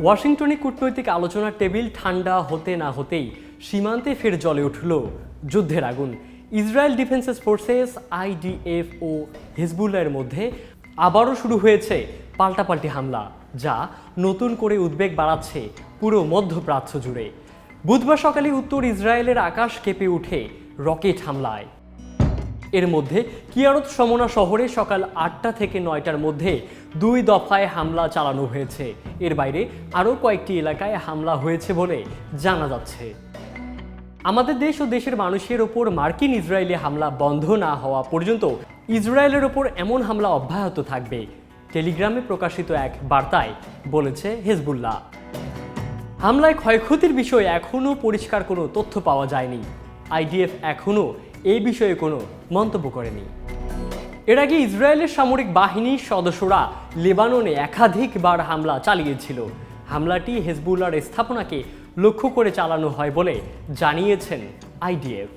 ওয়াশিংটনে কূটনৈতিক আলোচনার টেবিল ঠান্ডা হতে না হতেই সীমান্তে ফের জ্বলে উঠল যুদ্ধের আগুন। ইসরায়েল ডিফেন্স ফোর্সেস আইডিএফ ও হিজবুল্লাহের মধ্যে আবারও শুরু হয়েছে পাল্টাপাল্টি হামলা, যা নতুন করে উদ্বেগ বাড়াচ্ছে পুরো মধ্যপ্রাচ্য জুড়ে। বুধবার সকালে উত্তর ইসরায়েলের আকাশ কেঁপে ওঠে রকেট হামলায়। এর মধ্যে কিয়ারত সমনা শহরে সকাল 8টা থেকে 9টার মধ্যে 2 দফায় হামলা চালানো হয়েছে। এর বাইরে আরও কয়েকটি এলাকায় হামলা হয়েছে বলে জানা যাচ্ছে। আমাদের দেশ ও দেশের মানুষের ওপর মার্কিন ইসরায়েলি হামলা বন্ধ না হওয়া পর্যন্ত ইসরায়েলের ওপর এমন হামলা অব্যাহত থাকবে, টেলিগ্রামে প্রকাশিত এক বার্তায় বলেছে হিজবুল্লাহ। হামলায় ক্ষয়ক্ষতির বিষয়ে এখনও পরিষ্কার কোনো তথ্য পাওয়া যায়নি। আইডিএফ এখনও এই বিষয়ে কোনো মন্তব্য করেনি। এর আগে ইসরায়েলের সামরিক বাহিনীর সদস্যরা লেবাননে একাধিকবার হামলা চালিয়েছিল। হামলাটি হিজবুল্লাহর স্থাপনাকে লক্ষ্য করে চালানো হয় বলে জানিয়েছেন আইডিএফ।